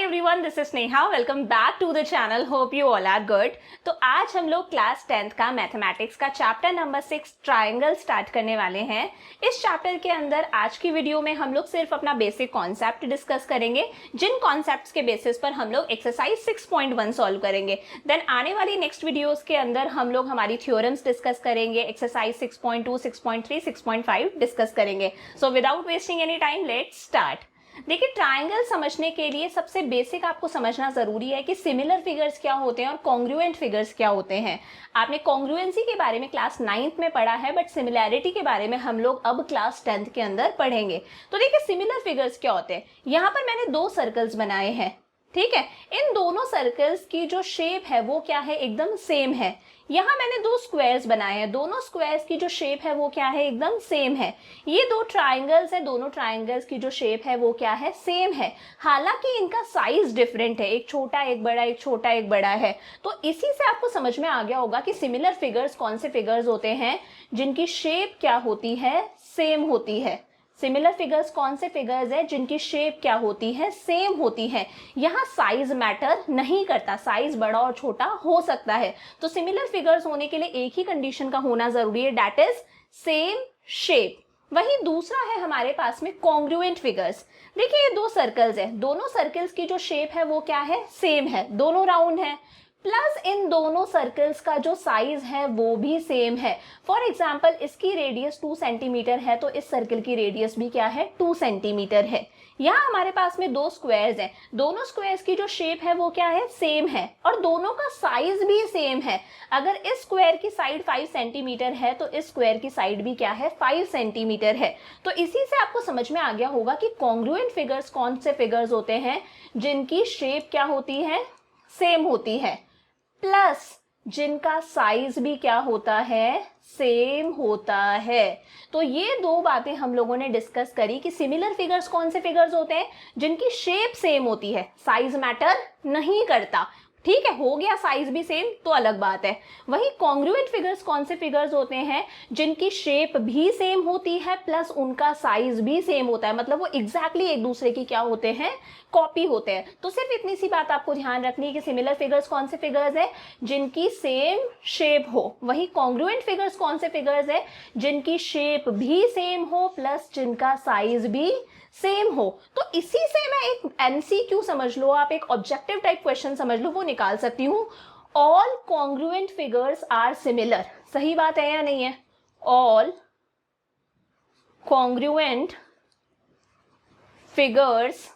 Everyone, this is Sneha. Welcome back to the channel. Hope you all are good. तो आज हम लोग class 10th का मैथमेटिक्स का चैप्टर नंबर 6 ट्रायंगल स्टार्ट करने वाले हैं। इस चैप्टर के अंदर आज की वीडियो में हम लोग सिर्फ अपना बेसिक कॉन्सेप्ट डिस्कस करेंगे, जिन कॉन्सेप्ट्स के बेसिस पर हम लोग एक्सरसाइज 6.1 सॉल्व करेंगे। देन आने वाली नेक्स्ट वीडियोस के अंदर हम लोग हमारी थ्योरम्स डिस्कस करेंगे, एक्सरसाइज 6.2, 6.3, 6.5 डिस्कस करेंगे। So without wasting any time let's start. देखिए, ट्रायंगल समझने के लिए सबसे बेसिक आपको समझना जरूरी है कि सिमिलर फिगर्स क्या होते हैं और कॉन्ग्रुएंट फिगर्स क्या होते हैं। आपने कॉन्ग्रुएंसी के बारे में क्लास 9th में पढ़ा है, बट सिमिलैरिटी के बारे में हम लोग अब क्लास 10th के अंदर पढ़ेंगे। तो देखिए, सिमिलर फिगर्स क्या होते हैं। यहाँ पर मैंने दो सर्कल्स बनाए हैं, ठीक है। इन दोनों सर्कल्स की जो शेप है वो क्या है, एकदम सेम है। यहाँ मैंने दो स्क्वायर्स बनाए हैं, दोनों स्क्वायर्स की जो शेप है वो क्या है, एकदम सेम है। ये दो ट्रायंगल्स है, दोनों ट्रायंगल्स की जो शेप है वो क्या है, सेम है। हालांकि इनका साइज डिफरेंट है, एक छोटा एक बड़ा, एक छोटा एक बड़ा है। तो इसी से आपको समझ में आ गया होगा कि सिमिलर फिगर्स कौन से फिगर्स होते हैं जिनकी शेप क्या होती है, सेम होती है। सिमिलर फिगर्स कौन से फिगर्स है जिनकी शेप क्या होती है, सेम होती है। यहाँ साइज मैटर नहीं करता, साइज बड़ा और छोटा हो सकता है। तो सिमिलर फिगर्स होने के लिए एक ही कंडीशन का होना जरूरी है, दैट इज सेम शेप। वहीं दूसरा है हमारे पास में कॉन्ग्रुएंट फिगर्स। देखिए, ये दो सर्कल्स है, दोनों सर्कल्स की जो शेप है वो क्या है, सेम है, दोनों राउंड है। प्लस इन दोनों सर्कल्स का जो साइज है वो भी सेम है। फॉर एग्जाम्पल, इसकी रेडियस 2 सेंटीमीटर है तो इस सर्कल की रेडियस भी क्या है, 2 सेंटीमीटर है। यहाँ हमारे पास में दो स्क्वायर्स हैं, दोनों स्क्वायर्स की जो शेप है वो क्या है, सेम है, और दोनों का साइज भी सेम है। अगर इस स्क्वायर की साइड 5 सेंटीमीटर है तो इस स्क्वायर की साइड भी क्या है, 5 सेंटीमीटर है। तो इसी से आपको समझ में आ गया होगा कि कॉन्ग्रुएंट फिगर्स कौन से फिगर्स होते हैं जिनकी शेप क्या होती है, सेम होती है, प्लस जिनका साइज भी क्या होता है, सेम होता है। तो ये दो बातें हम लोगों ने डिस्कस करी कि सिमिलर फिगर्स कौन से फिगर्स होते हैं जिनकी शेप सेम होती है, साइज मैटर नहीं करता। ठीक है, हो गया साइज भी सेम तो अलग बात है। वही कॉन्ग्रुएंट फिगर्स कौन से फिगर्स होते हैं जिनकी शेप भी सेम होती है प्लस उनका साइज भी सेम होता है, मतलब वो एग्जैक्टली एक दूसरे की क्या होते हैं, कॉपी होते हैं। तो सिर्फ इतनी सी बात आपको ध्यान रखनी है कि सिमिलर फिगर्स कौन से फिगर्स है जिनकी सेम शेप हो। वही कॉन्ग्रुएंट फिगर्स कौन से फिगर्स है जिनकी शेप भी सेम हो प्लस जिनका साइज भी सेम हो। तो इसी से मैं एक एमसीक्यू समझ लो, आप एक ऑब्जेक्टिव टाइप क्वेश्चन समझ लो, वो निकाल सकती हूं। All congruent figures are similar. सही बात है या नहीं है? All congruent figures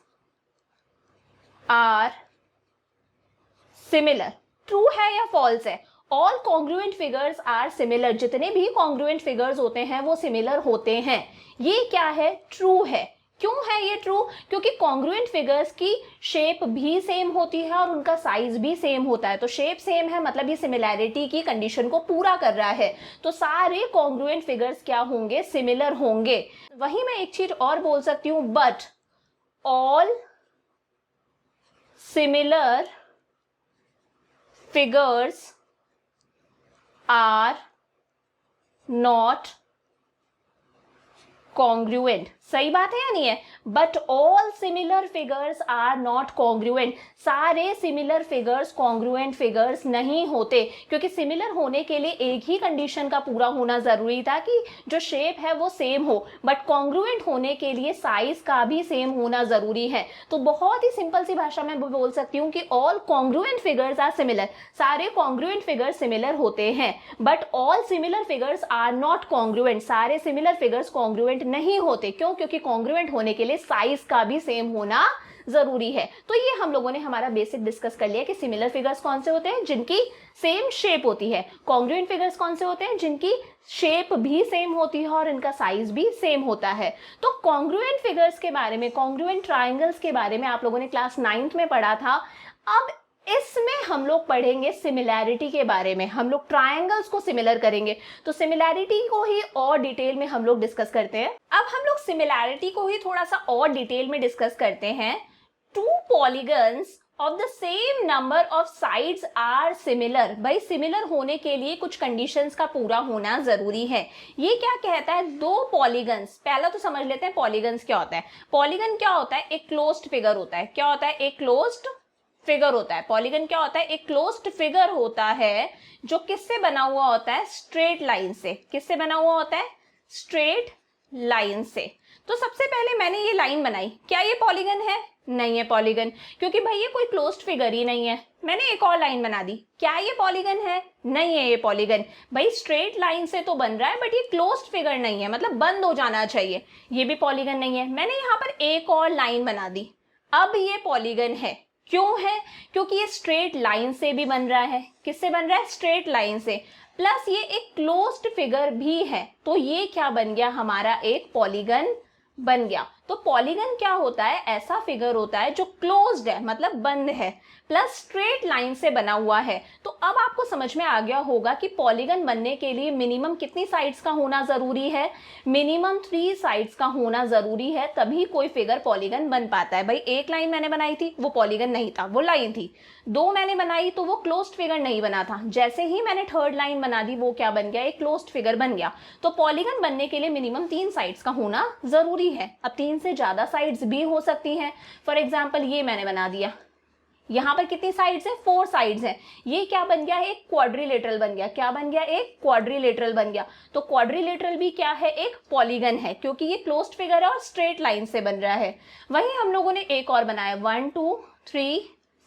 are similar. True है या फॉल्स है? All congruent figures are similar. जितने भी कॉन्ग्रुएंट फिगर्स होते हैं वो सिमिलर होते हैं। ये क्या है? ट्रू है। क्यों है ये ट्रू? क्योंकि कॉन्ग्रुएंट फिगर्स की शेप भी सेम होती है और उनका साइज भी सेम होता है। तो शेप सेम है मतलब ये सिमिलैरिटी की कंडीशन को पूरा कर रहा है। तो सारे कॉन्ग्रुएंट फिगर्स क्या होंगे? सिमिलर होंगे। वहीं मैं एक चीज और बोल सकती हूं, but all similar figures are not congruent. सही बात है या नहीं है? But all similar figures are not congruent. सारे सिमिलर फिगर्स कॉन्ग्रुएंट फिगर्स नहीं होते, क्योंकि सिमिलर होने के लिए एक ही कंडीशन का पूरा होना जरूरी था कि जो शेप है वो सेम हो, बट कॉन्ग्रुएंट होने के लिए साइज का भी सेम होना जरूरी है। तो बहुत ही सिंपल सी भाषा में बोल सकती हूँ कि all congruent figures are similar. सारे कॉन्ग्रुएंट फिगर्स सिमिलर होते हैं, but all similar figures are not congruent. सारे सिमिलर फिगर्स कॉन्ग्रुएंट नहीं होते। क्यों? क्योंकि कॉन्ग्रुएंट होने के लिए साइज का भी सेम होना जरूरी है। तो ये हम लोगों ने हमारा बेसिक डिस्कस कर लिया कि सिमिलर फिगर्स कौन से होते हैं जिनकी सेम शेप होती है, कॉन्ग्रुएंट फिगर्स कौन से होते हैं जिनकी शेप भी सेम होती है और इनका साइज भी सेम होता है। तो कॉन्ग्रुएंट फिगर्स के बारे में, कॉन्ग्रुएंट ट्रायंगल्स के बारे में आप लोगों ने क्लास 9th में पढ़ा था। अब इसमें हम लोग पढ़ेंगे सिमिलैरिटी के बारे में। हम लोग ट्रायंगल्स को सिमिलर करेंगे, तो सिमिलैरिटी को ही और डिटेल में हम लोग डिस्कस करते हैं। अब हम लोग सिमिलैरिटी को ही थोड़ा सा और डिटेल में डिस्कस करते हैं। Two polygons of the same number of sides are similar. भाई सिमिलर होने के लिए कुछ कंडीशंस का पूरा होना जरूरी है। ये क्या कहता है, दो पॉलीगन्स, पहला तो समझ लेते हैं पॉलीगन्स क्या होता है। पॉलीगन क्या होता है, एक क्लोज्ड फिगर होता है। क्या होता है, एक क्लोज्ड फिगर होता है। पॉलीगन क्या होता है, एक क्लोज्ड फिगर होता है जो किससे बना हुआ होता है, स्ट्रेट लाइन से। किससे बना हुआ होता है, स्ट्रेट लाइन से। तो सबसे पहले मैंने ये लाइन बनाई, क्या ये पॉलीगन है, नहीं है पॉलीगन, क्योंकि भाई ये कोई क्लोज्ड फिगर ही नहीं है। मैंने एक और लाइन बना दी, क्या ये पॉलीगन है, नहीं है ये पॉलीगन। भाई स्ट्रेट लाइन से तो बन रहा है बट ये क्लोज्ड फिगर नहीं है, मतलब बंद हो जाना चाहिए, ये भी पॉलीगन नहीं है। मैंने यहाँ पर एक और लाइन बना दी, अब ये पॉलीगन है। क्यों है, क्योंकि ये स्ट्रेट लाइन से भी बन रहा है। किससे बन रहा है, स्ट्रेट लाइन से, प्लस ये एक क्लोज्ड फिगर भी है। तो ये क्या बन गया, हमारा एक पॉलीगन बन गया। तो पॉलीगन क्या होता है, ऐसा फिगर होता है जो क्लोज्ड है, मतलब बंद है, प्लस स्ट्रेट लाइन से बना हुआ है। तो अब आपको समझ में आ गया होगा कि पॉलीगन बनने के लिए मिनिमम कितनी साइड्स का होना जरूरी है, मिनिमम 3 साइड्स का होना जरूरी है, तभी कोई फिगर पॉलीगन बन पाता है। भाई एक लाइन मैंने बनाई थी वो पॉलीगन नहीं था, वो लाइन थी। 2 मैंने बनाई तो वो क्लोज्ड फिगर नहीं बना था। जैसे ही मैंने 3rd लाइन बना दी वो क्या बन गया, एक क्लोज्ड फिगर बन गया। तो पॉलीगन बनने के लिए मिनिमम 3 साइड्स का होना जरूरी है। अब 3 से ज्यादा साइड्स भी हो सकती हैं। फॉर एग्जाम्पल ये मैंने बना दिया, यहां पर कितनी साइड्स है, 4 साइड्स हैं। ये क्या बन गया, एक क्वाड्रिलेटरल बन गया। क्या बन गया, एक क्वाड्रिलेटरल बन गया। तो क्वाड्रिलेटरल भी क्या है, एक पॉलीगन है, क्योंकि ये क्लोज्ड फिगर है और स्ट्रेट लाइन से बन रहा है। वहीं हम लोगों ने एक और बनाया, 1 2 3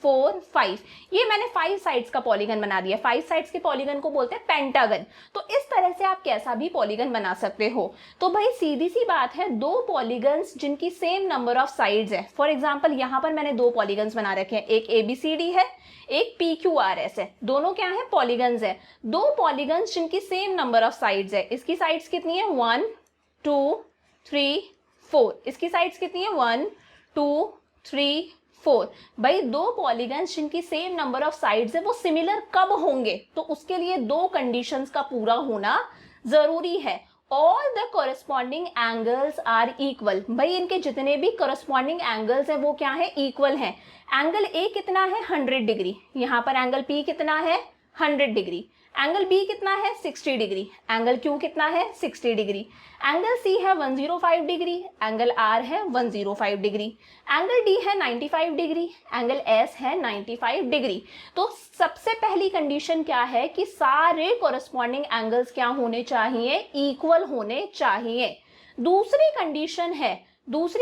4 5, ये मैंने 5 साइड्स का पॉलीगन बना दिया। 5 साइड्स के पॉलीगन को बोलते हैं पेंटागन। तो इस तरह से आप कैसा भी पॉलीगन बना सकते हो। तो भाई सीधी सी बात है, 2 पॉलीगन्स जिनकी सेम नंबर ऑफ साइड्स है। फॉर एग्जांपल यहाँ पर मैंने 2 पॉलीगन्स बना रखे हैं, एक ABCD है, एक PQRS है। दोनों क्या है, पॉलीगन्स है। 2 पॉलीगन्स जिनकी सेम नंबर ऑफ साइड्स है। इसकी साइड्स कितनी है, 1 2 3 4। इसकी साइड्स कितनी है, 1 2 3 4। भाई 2 पॉलीगन्स जिनकी सेम नंबर ऑफ साइड्स है वो सिमिलर कब होंगे, तो उसके लिए 2 कंडीशंस का पूरा होना जरूरी है। All the corresponding angles are equal. भाई इनके जितने भी कॉरेस्पॉन्डिंग एंगल्स है वो क्या है, इक्वल है। एंगल A कितना है, 100 डिग्री। यहाँ पर एंगल P कितना है, 100 डिग्री। एंगल B कितना है, 60 डिग्री। एंगल Q कितना है, 60 डिग्री। एंगल C है 105 डिग्री। एंगल R है 105 डिग्री। एंगल D है 95 डिग्री। एंगल S है 95 डिग्री। तो सबसे पहली कंडीशन क्या है कि सारे कॉरेस्पॉन्डिंग एंगल्स क्या होने चाहिए, इक्वल होने चाहिए। दूसरी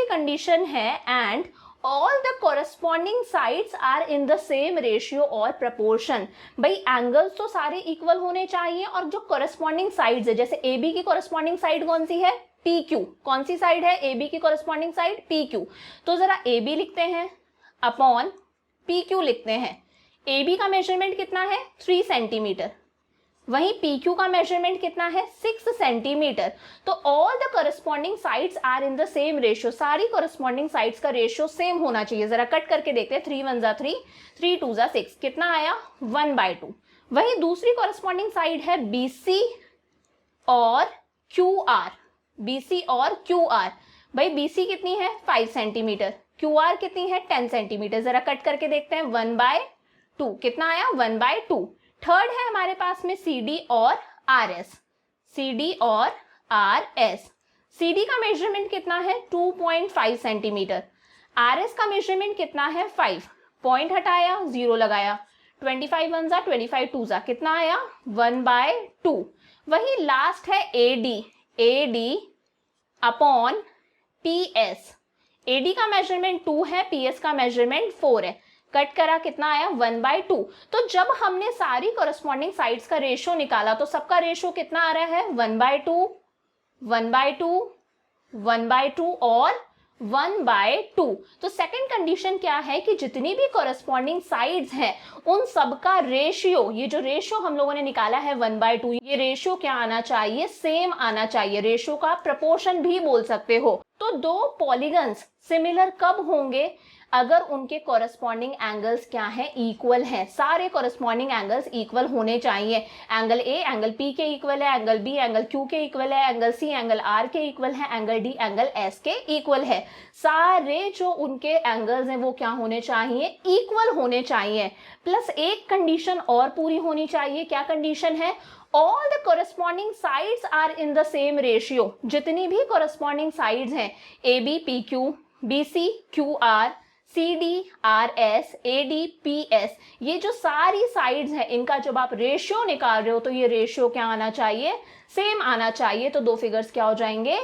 कंडीशन है and all the corresponding sides are in the same ratio और proportion। भाई एंगल्स तो सारे इक्वल होने चाहिए और जो corresponding sides है, जैसे AB की corresponding side कौन सी है, PQ। कौन सी साइड है AB की corresponding side, PQ। तो जरा AB लिखते हैं अपॉन PQ लिखते हैं। AB का मेजरमेंट कितना है, 3 सेंटीमीटर। वहीं PQ का मेजरमेंट कितना है, 6 सेंटीमीटर। तो all the corresponding sides are in the same ratio. सारी करस्पॉन्डिंग साइड्स का रेशियो सेम होना चाहिए। जरा कट करके देखते हैं, 3 1 3, 3 2 6, कितना आया, 1/2। वहीं दूसरी करस्पॉन्डिंग साइड है BC और QR। BC और QR, भाई BC कितनी है, 5 सेंटीमीटर। QR कितनी है, 10 सेंटीमीटर। जरा कट करके देखते हैं, 1/2, कितना आया, 1/2। थर्ड है हमारे पास में CD और RS। CD और RS, CD का मेजरमेंट कितना है, 2.5 सेंटीमीटर। RS का मेजरमेंट कितना है, 5। पॉइंट हटाया, 0 लगाया। 25 1 25 2 कितना आया, 1/2। वही लास्ट है AD अपॉन PS। AD का मेजरमेंट 2 है, PS का मेजरमेंट 4 है। कट करा, कितना आया, 1/2। तो जब हमने सारी कॉरेस्पॉन्डिंग साइड्स का रेशियो निकाला तो सबका रेशियो कितना आ रहा है, 1/2 1/2 1/2 और 1/2। तो सेकंड कंडीशन क्या है कि जितनी भी कॉरेस्पॉन्डिंग साइड्स हैं उन सबका रेशियो, ये जो रेशियो हम लोगों ने निकाला है 1/2, ये रेशियो क्या आना चाहिए, सेम आना चाहिए। रेशियो का प्रपोर्शन भी बोल सकते हो। तो दो पॉलीगन्स सिमिलर कब होंगे? अगर उनके कॉरस्पॉन्डिंग एंगल्स क्या है? इक्वल हैं। सारे कॉरस्पॉन्डिंग एंगल्स इक्वल होने चाहिए। एंगल ए एंगल पी के इक्वल है, एंगल बी एंगल क्यू के इक्वल है, एंगल सी एंगल आर के इक्वल है, एंगल डी एंगल एस के इक्वल है। सारे जो उनके एंगल्स हैं वो क्या होने चाहिए? इक्वल होने चाहिए। प्लस एक कंडीशन और पूरी होनी चाहिए। क्या कंडीशन है? All the corresponding sides are in the same ratio. जितनी भी कॉरस्पॉन्डिंग साइड्स हैं, A B P Q, B C Q R, C D R S, A D P S, ये जो सारी साइड्स हैं इनका जब आप रेशियो निकाल रहे हो तो ये रेशियो क्या आना चाहिए? सेम आना चाहिए। तो दो फिगर्स क्या हो जाएंगे?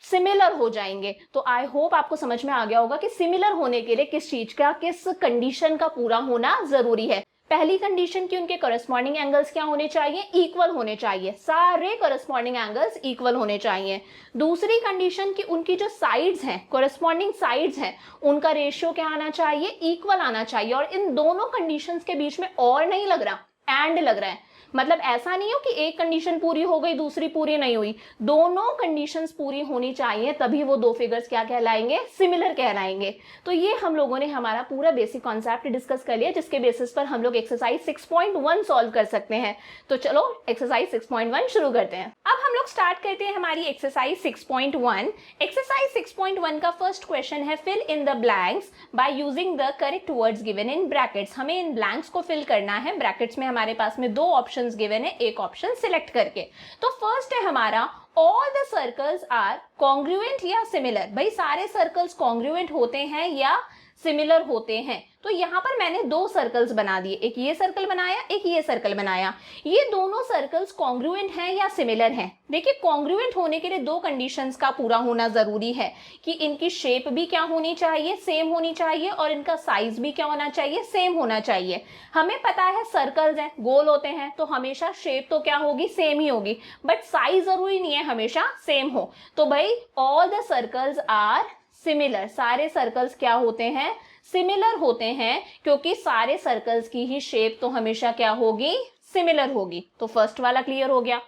सिमिलर हो जाएंगे। तो आई होप आपको समझ में आ गया होगा कि सिमिलर होने के लिए किस चीज का, किस कंडीशन का पूरा होना जरूरी है। पहली कंडीशन की उनके कॉरस्पॉन्डिंग एंगल्स क्या होने चाहिए? इक्वल होने चाहिए। सारे कॉरस्पॉन्डिंग एंगल्स इक्वल होने चाहिए। दूसरी कंडीशन की उनकी जो साइड्स हैं, कॉरस्पॉन्डिंग साइड्स हैं, उनका रेशियो क्या आना चाहिए? इक्वल आना चाहिए। और इन दोनों कंडीशंस के बीच में और नहीं लग रहा, एंड लग रहा है। मतलब ऐसा नहीं हो कि एक कंडीशन पूरी हो गई दूसरी पूरी नहीं हुई, दोनों कंडीशंस पूरी होनी चाहिए, तभी वो दो फिगर्स क्या कहलाएंगे? सिमिलर कहलाएंगे। तो ये हम लोगों ने हमारा पूरा बेसिक कॉन्सेप्ट डिस्कस कर लिया, जिसके बेसिस पर हम लोग एक्सरसाइज 6.1 सॉल्व कर सकते हैं। तो चलो एक्सरसाइज 6.1 शुरू करते हैं। अब हम लोग स्टार्ट करते हैं हमारी एक्सरसाइज 6.1। एक्सरसाइज 6.1 का फर्स्ट क्वेश्चन है fill in the blanks by using the correct words given in brackets. हमें इन ब्लैंक्स को फिल करना है। ब्रैकेट्स में हमारे पास में दो ऑप्शन गिवन है, एक ऑप्शन सिलेक्ट करके। तो फर्स्ट है हमारा all the circles are congruent या सिमिलर। भाई सारे सर्कल्स कॉन्ग्रुएंट होते हैं या सिमिलर होते हैं। तो यहां पर मैंने दो सर्कल्स बना दिए, एक ये सर्कल बनाया, एक ये सर्कल बनाया। ये दोनों सर्कल्स कॉन्ग्रुएंट हैं या सिमिलर हैं? देखिए कॉन्ग्रुएंट होने के लिए दो कंडीशंस का पूरा होना जरूरी है कि इनकी शेप भी क्या होनी चाहिए? सेम होनी चाहिए। और इनका साइज भी क्या होना चाहिए? सेम होना चाहिए। हमें पता है सर्कल्स हैं, गोल होते हैं, तो हमेशा शेप तो क्या होगी? सेम ही होगी। बट साइज जरूरी नहीं है हमेशा सेम हो। तो भाई all the circles are similar. सारे सर्कल्स क्या होते हैं? सिमिलर होते हैं, क्योंकि सारे सर्कल्स की ही शेप तो हमेशा क्या होगी? सिमिलर होगी। तो फर्स्ट वाला क्लियर हो गया।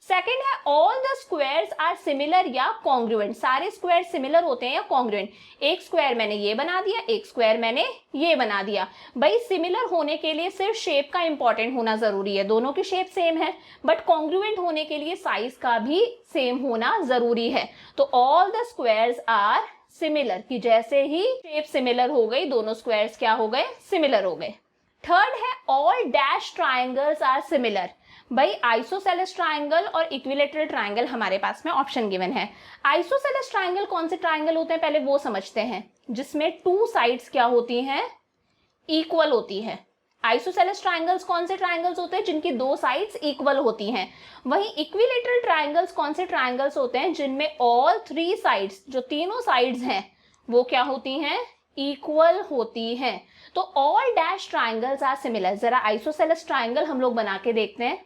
सेकंड है all the squares are similar या कॉन्ग्रुएंट। सारे स्क्वायर सिमिलर होते हैं या कॉन्ग्रुएंट। एक स्क्वायर मैंने ये बना दिया, एक स्क्वायर मैंने ये बना दिया। भाई सिमिलर होने के लिए सिर्फ शेप का इंपॉर्टेंट होना जरूरी है, दोनों की शेप सेम है। बट कॉन्ग्रुएंट होने के लिए साइज का भी सेम होना जरूरी है। तो all the squares are similar, कि जैसे ही शेप सिमिलर हो गई दोनों स्क्वायर्स क्या हो गए? सिमिलर हो गए। थर्ड है all dash triangles are similar. भाई आइसोसेलेस ट्राइंगल और इक्विलेटरल ट्राइंगल हमारे पास में ऑप्शन गिवन है। आइसोसेलेस ट्राइंगल कौन से ट्राइंगल होते हैं पहले वो समझते हैं, जिसमें टू साइड्स क्या होती हैं? इक्वल होती है। आइसोसेलेस ट्राइंगल्स कौन से ट्राइंगल्स होते हैं? जिनकी दो साइड्स इक्वल होती हैं। वहीं इक्विलेटरल ट्राइंगल्स कौन से ट्राइंगल्स होते हैं? जिनमें ऑल थ्री साइड्स, जो तीनों साइड्स हैं, वो क्या होती हैं? इक्वल होती हैं। तो all dash triangles are similar. जरा आइसोसेलेस ट्राइंगल हम लोग बना के देखते हैं।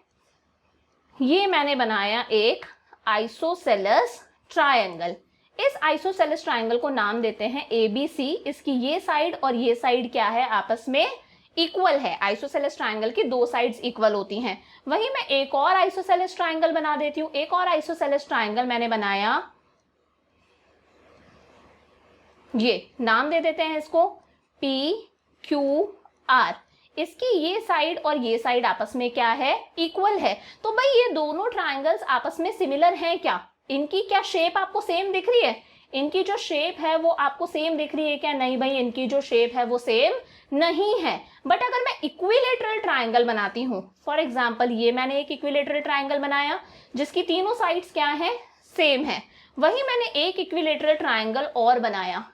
ये मैंने बनाया एक आइसोसेलेस ट्राइंगल। इस आइसोसेलेस ट्राइंगल को नाम देते हैं ABC। इसकी ये साइड और ये साइड क्या है? आपस में इक्वल है। आइसोसेलेस ट्राइंगल की दो साइड्स इक्वल होती हैं। वहीं मैं एक और आइसोसेलेस ट्राइंगल बना देती हूं। एक और आइसोसेलेस ट्राइंगल मैंने बनाया, ये नाम दे देते हैं इसको PQR। इसकी ये साइड और ये साइड आपस में क्या है? इक्वल है। तो भाई ये दोनों ट्राइंगल्स आपस में सिमिलर हैं क्या? इनकी क्या शेप आपको सेम दिख रही है? इनकी जो शेप है वो आपको सेम दिख रही है क्या? नहीं भाई, इनकी जो शेप है वो सेम नहीं है। बट अगर मैं इक्विलेटरल ट्राइंगल बनाती हूं, फॉर एग्जांपल ये मैंने एक इक्विलेटरल ट्राइंगल बनाया जिसकी तीनों साइड्स क्या है? सेम है। वहीं मैंने एक इक्विलेटरल ट्राइंगल और बनाया,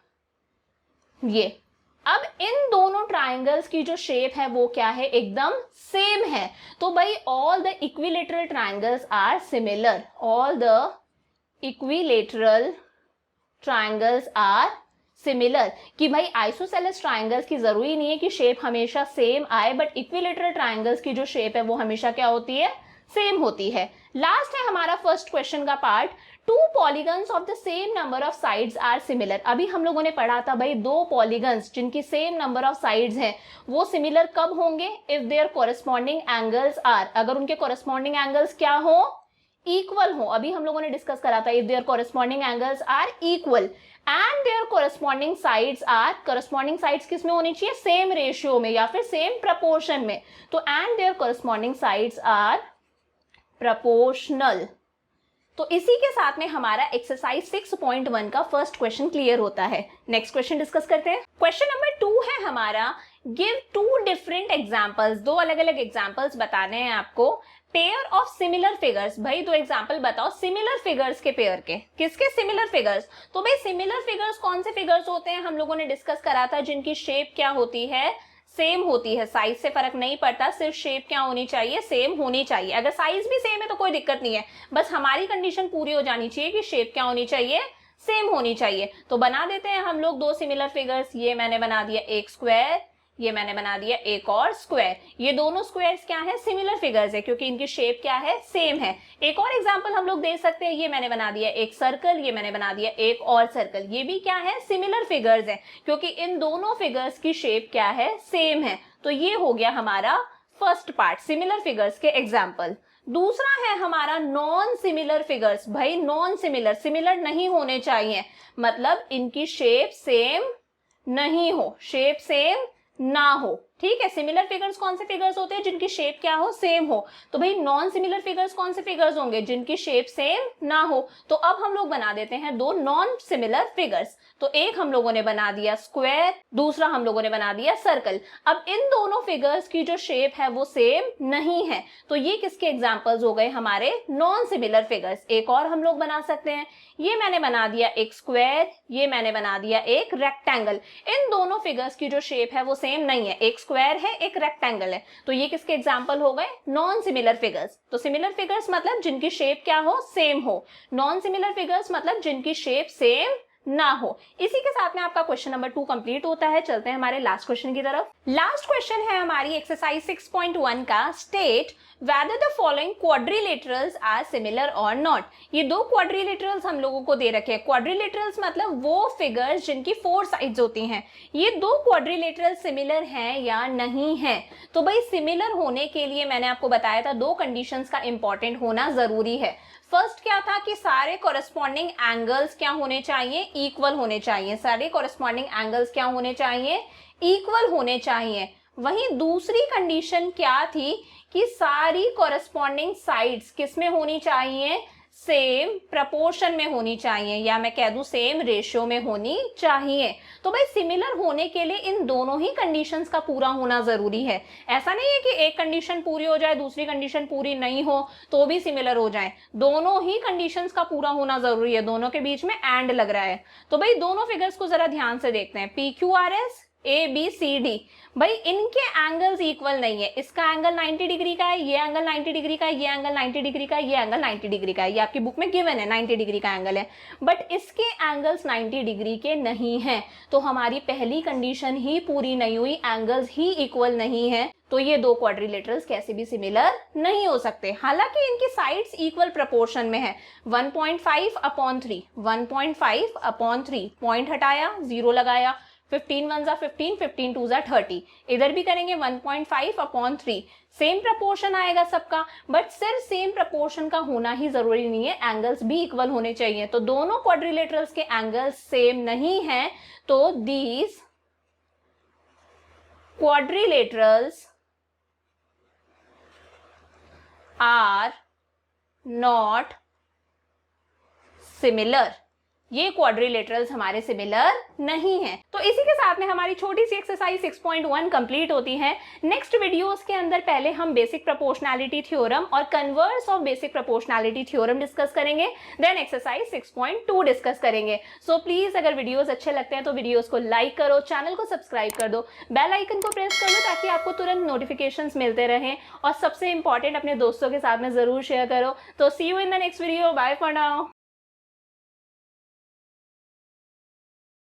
ये। अब इन दोनों ट्राइंगल्स की जो शेप है वो क्या है? एकदम सेम है। तो भाई all the equilateral triangles are similar. All the equilateral triangles are similar. कि भाई आइसोसेलेस ट्राइंगल्स की जरूरी नहीं है कि शेप हमेशा सेम आए, बट इक्विलेटरल ट्राइंगल्स की जो शेप है वो हमेशा क्या होती है? सेम होती है। लास्ट है हमारा फर्स्ट क्वेश्चन का part, two polygons of the same number of sides are similar. अभी हम लोगों ने पढ़ा था भाई दो पॉलीगन्स जिनकी सेम नंबर ऑफ साइड्स हैं वो सिमिलर कब होंगे? If their corresponding angles are, अगर उनके कॉरेस्पॉन्डिंग एंगल्स क्या हो? इक्वल हो, अभी हम लोगों ने डिस्कस करा था, if their corresponding angles are equal and their corresponding sides are, corresponding sides किस में होनी चाहिए, सेम रेशियो में या फिर सेम प्रपोर्शन में, तो and their corresponding sides are proportional. तो इसी के साथ में हमारा एक्सरसाइज 6.1 का फर्स्ट क्वेश्चन क्लियर होता है। नेक्स्ट क्वेश्चन डिस्कस करते हैं। क्वेश्चन नंबर 2 है हमारा, गिव 2 डिफरेंट एग्जांपल्स, 2 अलग अलग एग्जांपल्स बताने हैं आपको, पेयर ऑफ सिमिलर फिगर्स। भाई 2 एग्जांपल बताओ सिमिलर फिगर्स के पेयर के। किसके सिमिलर फिगर्स? तो भाई सिमिलर फिगर्स कौन से फिगर्स होते हैं, हम लोगों ने डिस्कस करा था, जिनकी शेप क्या होती है, सेम होती है, साइज से फर्क नहीं पड़ता, सिर्फ शेप क्या होनी चाहिए, सेम होनी चाहिए। अगर साइज भी सेम है तो कोई दिक्कत नहीं है, बस हमारी कंडीशन पूरी हो जानी चाहिए कि शेप क्या होनी चाहिए, सेम होनी चाहिए। तो बना देते हैं हम लोग 2 सिमिलर फिगर्स। ये मैंने बना दिया एक स्क्वायर, ये मैंने बना दिया एक और स्क्वायर। ये दोनों स्क्वायर्स क्या है, सिमिलर फिगर्स है, क्योंकि इनकी शेप क्या है, सेम है। एक और एग्जांपल हम लोग दे सकते हैं, ये मैंने बना दिया एक सर्कल, ये मैंने बना दिया एक और सर्कल। ये भी क्या है, सिमिलर फिगर्स है, क्योंकि इन दोनों फिगर्स की शेप क्या है, सेम है। तो ये हो गया हमारा फर्स्ट पार्ट, सिमिलर फिगर्स के एग्जाम्पल। दूसरा है हमारा नॉन सिमिलर फिगर्स। भाई नॉन सिमिलर, सिमिलर नहीं होने चाहिए, मतलब इनकी शेप सेम नहीं हो, शेप सेम ना हो, ठीक है। सिमिलर फिगर्स कौन से फिगर्स होते हैं, जिनकी शेप क्या हो, सेम हो। तो भाई नॉन सिमिलर फिगर्स कौन से फिगर्स होंगे, जिनकी शेप सेम ना हो। तो अब हम लोग बना देते हैं 2 नॉन सिमिलर फिगर्स। तो एक हम लोगों ने बना दिया स्क्वायर, दूसरा हम लोगों ने बना दिया सर्कल। अब इन दोनों फिगर्स की जो शेप है वो सेम नहीं है, तो ये किसके एग्जांपल्स हो गए, हमारे नॉन सिमिलर फिगर्स। एक और हम लोग बना सकते हैं, ये मैंने बना दिया एक स्क्वायर, ये मैंने बना दिया एक रेक्टेंगल। इन दोनों फिगर्स की जो शेप है वो सेम नहीं है, एक स्क्वायर है एक रेक्टेंगल है, तो ये किसके एग्जांपल हो गए, नॉन सिमिलर फिगर्स। तो सिमिलर फिगर्स मतलब जिनकी शेप क्या हो, सेम हो। नॉन सिमिलर फिगर्स मतलब जिनकी शेप सेम ना हो। इसी के साथ में आपका क्वेश्चन नंबर 2 कंप्लीट होता है। चलते हैं हमारे लास्ट क्वेश्चन की तरफ। लास्ट क्वेश्चन है हमारी एक्सरसाइज 6.1 का, state whether the following quadrilaterals are similar or not। ये 2 quadrilaterals हम लोगों को दे रखे हैं। quadrilaterals मतलब वो फिगर्स जिनकी 4 साइड्स होती हैं। ये 2 quadrilaterals सिमिलर हैं या नहीं है। तो भाई सिमिलर होने के लिए मैंने आपको बताया था 2 कंडीशंस का इंपॉर्टेंट होना जरूरी है। फर्स्ट क्या था कि सारे कॉरेस्पॉन्डिंग एंगल्स क्या होने चाहिए, इक्वल होने चाहिए। सारे कॉरेस्पॉन्डिंग एंगल्स क्या होने चाहिए, इक्वल होने चाहिए। वहीं दूसरी कंडीशन क्या थी कि सारी कॉरेस्पॉन्डिंग साइड्स किस में होनी चाहिए, सेम प्रपोर्शन में होनी चाहिए, या मैं कह दूं सेम रेशियो में होनी चाहिए। तो भाई सिमिलर होने के लिए इन दोनों ही कंडीशंस का पूरा होना जरूरी है। ऐसा नहीं है कि एक कंडीशन पूरी हो जाए दूसरी कंडीशन पूरी नहीं हो तो भी सिमिलर हो जाए, दोनों ही कंडीशंस का पूरा होना जरूरी है। दोनों के बीच में एंड लग रहा है। तो भाई दोनों फिगर्स को जरा ध्यान से देखते हैं, PQRS ABCD। भाई इनके एंगल्स इक्वल नहीं है। इसका एंगल 90 डिग्री का है, ये एंगल 90 डिग्री का है, ये एंगल 90 डिग्री का है, ये एंगल 90 डिग्री का है। ये आपकी बुक में गिवन है 90 डिग्री का एंगल है, बट इसके एंगल्स 90 डिग्री के नहीं हैं। तो हमारी पहली कंडीशन ही पूरी नहीं हुई, एंगल्स ही इक्वल नहीं है। तो ये 2 क्वाड्रिलेटरल्स कैसे भी सिमिलर नहीं हो सकते। हालांकि इनकी साइड्स इक्वल प्रोपोर्शन में है। 1.5/3, 1.5/3, पॉइंट हटाया, 0 लगाया, 15 1 जा 15, 15 2 जा 30। इधर भी करेंगे 1.5/3, सेम प्रपोर्शन आएगा सबका। बट सिर्फ सेम प्रपोर्शन का होना ही जरूरी नहीं है, एंगल्स भी इक्वल होने चाहिए। तो दोनों क्वाड्रिलेटरल्स के एंगल्स सेम नहीं है, तो these quadrilaterals are not similar. ये क्वाड्रिलेटरल्स हमारे सिमिलर नहीं है। तो इसी के साथ में हमारी छोटी सी एक्सरसाइज 6.1 कंप्लीट होती है। नेक्स्ट वीडियोस के अंदर पहले हम बेसिक प्रोपोर्शनैलिटी थ्योरम और converse of basic proportionality theorem discuss करेंगे, देन एक्सरसाइज 6.2 डिस्कस करेंगे। सो प्लीज अगर वीडियोस अच्छे लगते हैं तो वीडियोस को लाइक करो, चैनल को सब्सक्राइब कर दो, बेल आइकन को प्रेस कर दो ताकि आपको तुरंत नोटिफिकेशंस मिलते रहें, और सबसे इंपॉर्टेंट अपने दोस्तों के साथ में जरूर शेयर करो। तो see you in the next video, bye for now.